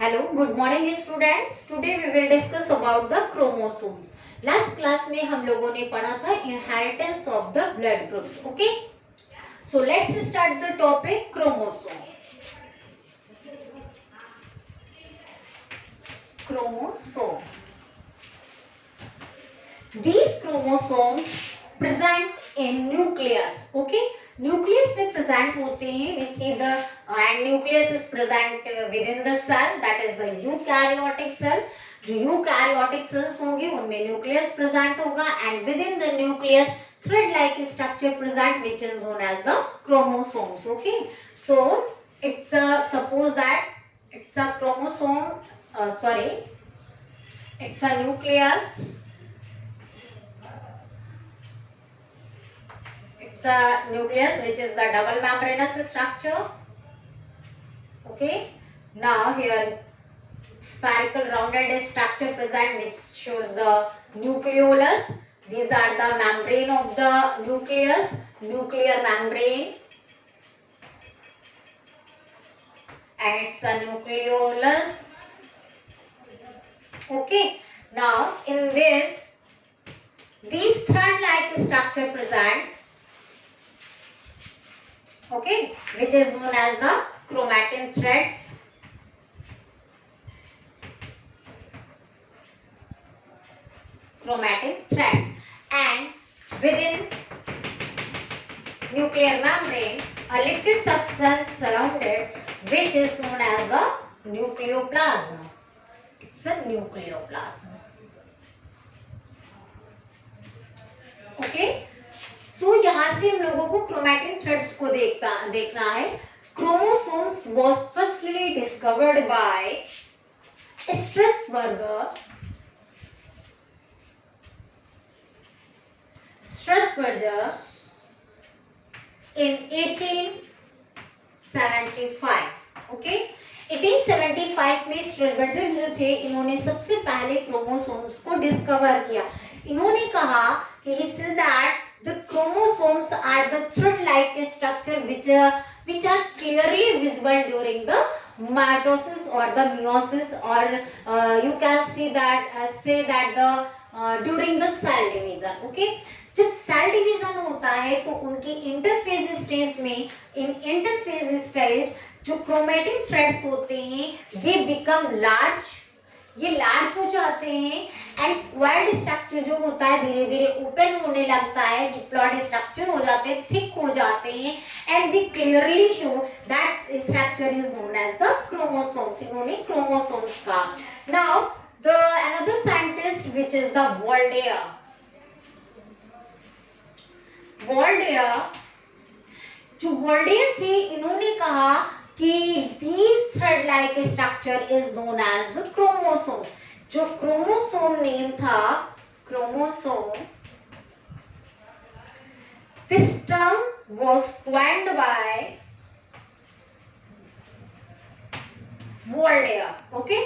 Hello, good morning students. Today we will discuss about the chromosomes. Last class में हम लोगों ने पढ़ा था inheritance of the blood groups. Okay, so let's start the topic chromosome. Chromosome. These chromosomes present in nucleus. Okay, nucleus में present होते हैं. We see the and nucleus is present within the cell, that is the eukaryotic cell. जो eukaryotic cells होंगे उनमें nucleus present होगा and within the nucleus thread like structure present which is known as the chromosomes. Okay, so it's suppose that it's a chromosome, sorry, it's a nucleus. It's a nucleus which is the double membranous structure. Okay, now here spherical rounded structure present which shows the nucleolus. These are the membrane of the nucleus, nuclear membrane, and it's a nucleolus. Okay, now in this these thread like structure present, okay, which is known as the chromatin threads. Chromatin threads, and within nuclear membrane a liquid substance surrounded which is known as the nucleoplasm. It's a nucleoplasm. Okay, so यहाँ से हम लोगों को chromatin threads को देखना है. Chromosomes was firstly discovered by Strasburger in 1875. Okay, 1875 में स्ट्रसबर्गर जो थे इन्होंने सबसे पहले क्रोमोसोम्स को डिस्कवर किया. इन्होंने कहा कि he said that the chromosomes are the thread-like structure which are clearly visible during the mitosis or the meiosis, or you can see that say that the during the cell division. Okay, जब cell division होता है तो उनकी interphase stage में, इन interphase stage जो chromatin threads होते हैं they become large, ये लार्ज हो जाते हैं एंड वाइड स्ट्रक्चर जो होता है धीरे धीरे ओपन होने लगता है, डिप्लॉयड स्ट्रक्चर हो जाते हैं, थिक हो जाते हैं and they clearly show that structure is known as the chromosomes. इन्होंने क्रोमोसोम्स का. Now the another scientist which is the Waldeyer. जो वॉल्डेयर थे इन्होंने कहा कि this thread like structure is known as the chromosome. जो क्रोमोसोम नेम था chromosome, this term was coined by Waldeyer. Okay,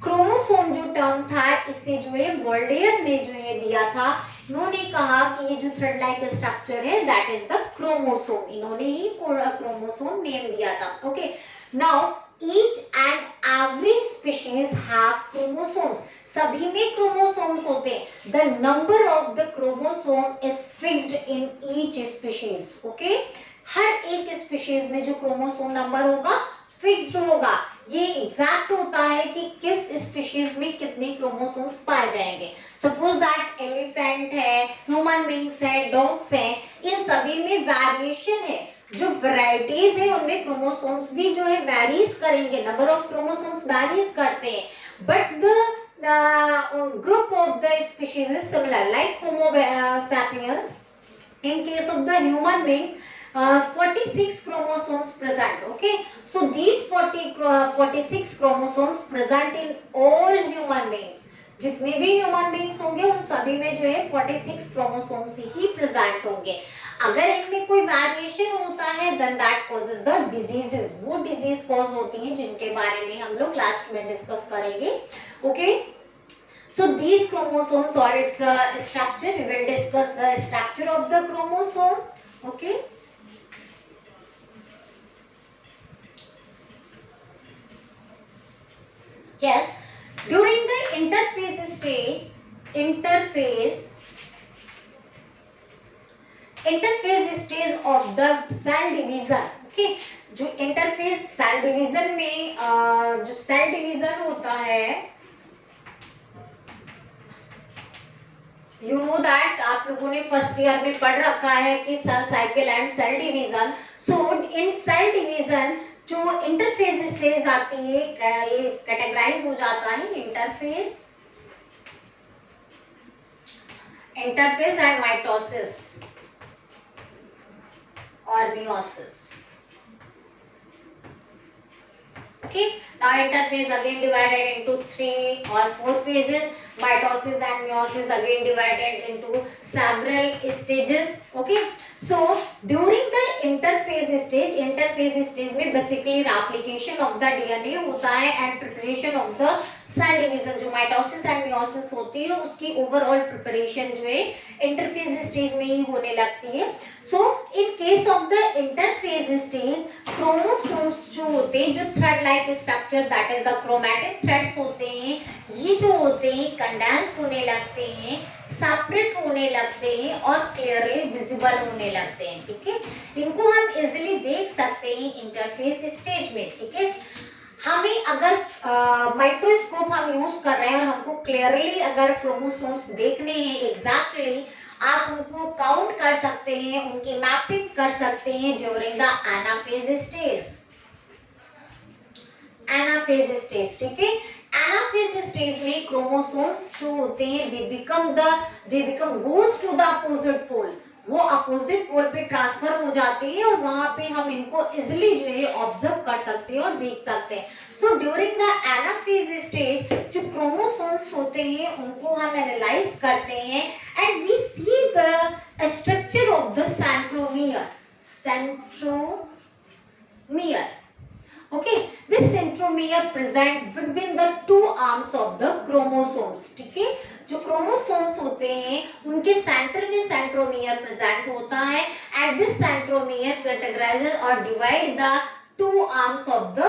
chromosome जो टर्म था इसे जो है वॉल्डेयर ने जो है दिया था. इन्होंने कहा कि ये जो थ्रेड लाइक स्ट्रक्चर है दैट इज द क्रोमोसोम. इन्होंने ही क्रोमोसोम नेम दिया था. Okay, now each and every species have chromosomes. सभी में क्रोमोसोम्स होते हैं. The number of the chromosome is fixed in each species. Okay, हर एक स्पीशीज में जो क्रोमोसोम नंबर होगा फिक्स्ड होगा. ये एग्जैक्ट होता है कि किस स्पीशीज में कितने क्रोमोसोम्स पाए जाएंगे. सपोज दैट एलिफेंट है, ह्यूमन बींग्स है, डॉग्स हैं, इन सभी में वेरिएशन है. जो वैरायटीज है उनमें क्रोमोसोम्स भी जो है वेरीज करेंगे, नंबर ऑफ क्रोमोसोम्स वेरीज करते हैं, but the group of the species is similar like Homo sapiens. In case of the human beings, 46 chromosomes present. Okay, so these 46 chromosomes present in all human beings. जितने भी human beings होंगे उन सभी में जो है 46 क्रोमोसोम्स ही present होंगे. अगर इनमें कोई वेरिएशन होता है then that causes the diseases. वो डिजीज कॉज होती हैं जिनके बारे में हम लोग लास्ट में डिस्कस करेंगे. Okay, so these chromosomes or its structure, we will discuss the structure of the chromosome. Okay, Yes, during the interphase stage, interphase interphase stage of the cell division. Okay, जो interphase cell division में जो cell division होता है, you know that आप लोगों ने first year में पढ़ रखा है कि cell cycle and cell division. So in cell division जो इंटरफेज स्टेज आती है, ये कैटेगराइज हो जाता है interphase, interphase and mitosis or meiosis. Okay, now interphase again divided into 3 or 4 phases. Mitosis and meiosis again divided into several stages. Okay, so during the interphase stage में basically the application of the DNA होता है and preparation of the cell division। जो mitosis and meiosis होती है उसकी overall preparation जो है interphase stage में ही होने लगती है। So in case of the interphase stage, chromosomes जो होते हैं, जो thread like structure that is the chromatic threads होते हैं, ये जो होते हैं कंडेंस होने लगते हैं, सेपरेट होने लगते हैं और क्लियरली विजिबल होने लगते हैं। ठीक है, इनको हम इजीली देख सकते हैं इंटरफेस स्टेज में। ठीक है, हमें अगर माइक्रोस्कोप हम यूज कर रहे हैं और हमको क्लियरली अगर क्रोमोसोम्स देखने हैं एग्जैक्टली, आप उनको काउंट कर सकते हैं, उनकी मैपिंग कर सकते हैं during the anaphase stage. Anaphase stage, ठीक है, एनाफेज स्टेज में क्रोमोसोम्स जो होते हैं they become goes to the opposite pole, वो अपोजिट पोल पे ट्रांसफर हो जाते हैं और वहां पे हम इनको इजिली जो है ऑब्जर्व कर सकते हैं और देख सकते हैं। So during the anaphase stage जो क्रोमोसोम्स होते हैं उनको हम एनालाइज करते हैं and we see the structure of the centromere. Okay, this centromere present between the two arms of the chromosomes। ठीक है, जो क्रोमोसोम्स होते हैं उनके सेंटर में सेंट्रोमियर प्रेजेंट होता है एंड दिस सेंट्रोमियर कैटेगराइजेस और divide the two arms of the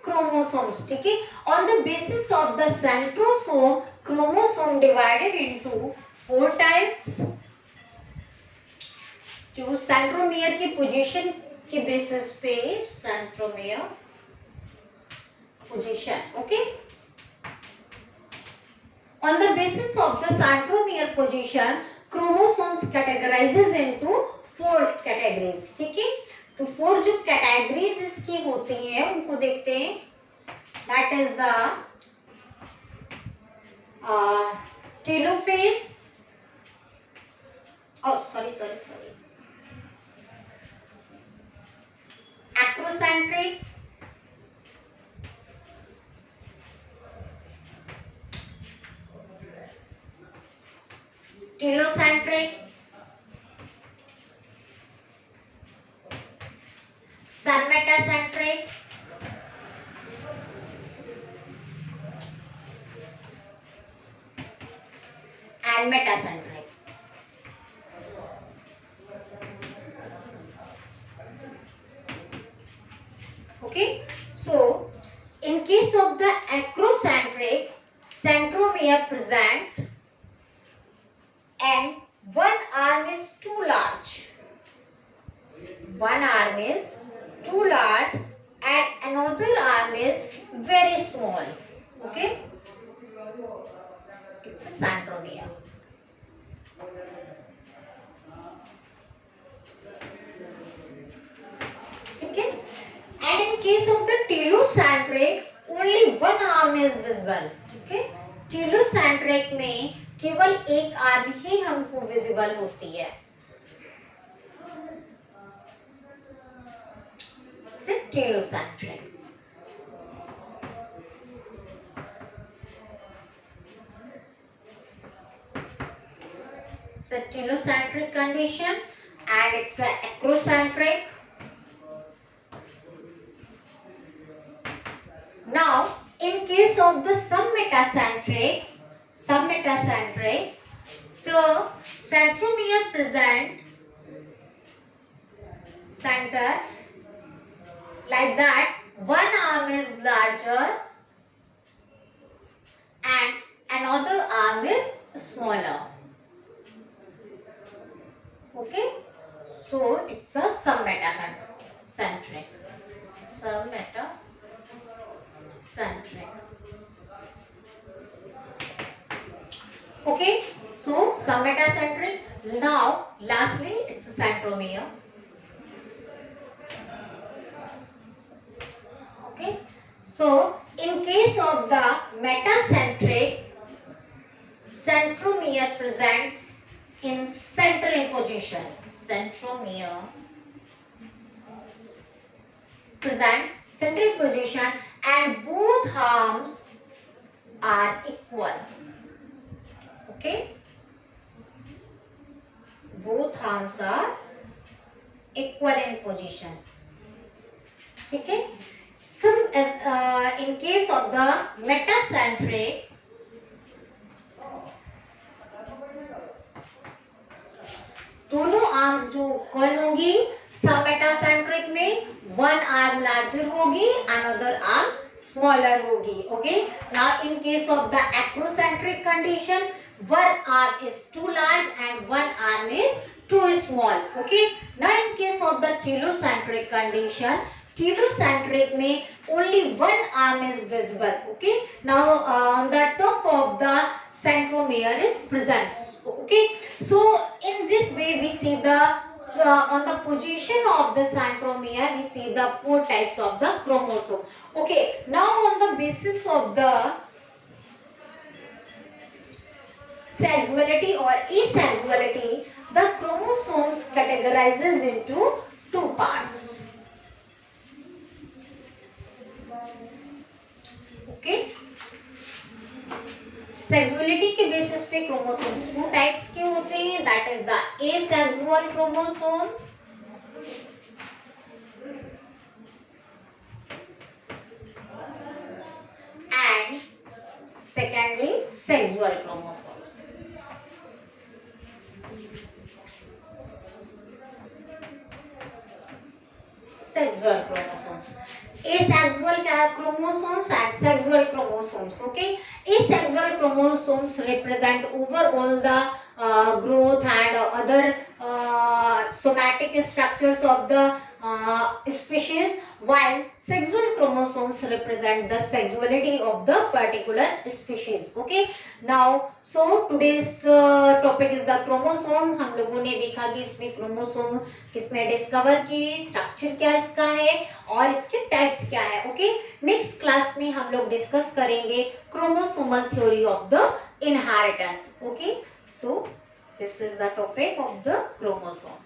chromosomes। ठीक है, on the basis of the centrosome, chromosome divided into 4 types। जो सेंट्रोमियर की पोजीशन के बेसिस पे centromere position। Okay, on the basis of the centromere position, chromosomes categorizes into 4 categories। ठीक है, तो 4 जो categories इसकी होती हैं उनको देखते हैं। that is the telophase, acrocentric, telocentric, submetacentric, and metacentric। Okay, so in case of the acrocentric, centromere present and one arm is too large, one arm is too large and another arm is very small। Okay, it's a centromere। ठीक है, and in case of the telocentric only one arm is visible। ठीक है, telocentric में केवल एक arm ही हमको visible होती है। सिर्फ telocentric। It's a telocentric condition and it's a acrocentric। Now in case of the submetacentric, the centromere present center like that, one arm is larger other arm is smaller. Okay, so it's a submetacentric. Submetacentric. Okay, so submetacentric. Now, lastly, it's a centromere. Okay, so in case of the metacentric, centromere present in central position. Centromere present central position and both arms are equal. Okay, both arms are equal in position. Okay, in case of the metacentric, दोनों arms जो equal होंगी. Submetacentric में one arm larger होगी, another arm smaller होगी. Okay, now in case of the acrocentric condition, one arm is too large and one arm is too small. Okay, now in case of the telocentric condition, telocentric में only one arm is visible. Okay, now on the top of the centromere is present. Okay, so in this way we see the on the position of the centromere we see the four types of the chromosome. Okay, now on the basis of the sexuality or asexuality, the chromosomes categorizes into two parts. Okay, sexuality के basis पे chromosomes two types के होते हैं. That is the asexual chromosomes and secondly sexual chromosomes. Sexual chromosomes, asexual chromosomes and sexual chromosomes. Okay, asexual chromosomes represent overall the growth and other somatic structures of the species, while sexual chromosomes represent the sexuality of the particular species. Okay, now so today's topic is the chromosome. हम लोगों ने देखा कि इसमें chromosome किसने discover किए, structure क्या इसका है और इसके टाइप्स क्या है. ओके, नेक्स्ट क्लास में हम लोग डिस्कस करेंगे chromosomal theory of the inheritance. Okay, so this is the topic of the chromosome.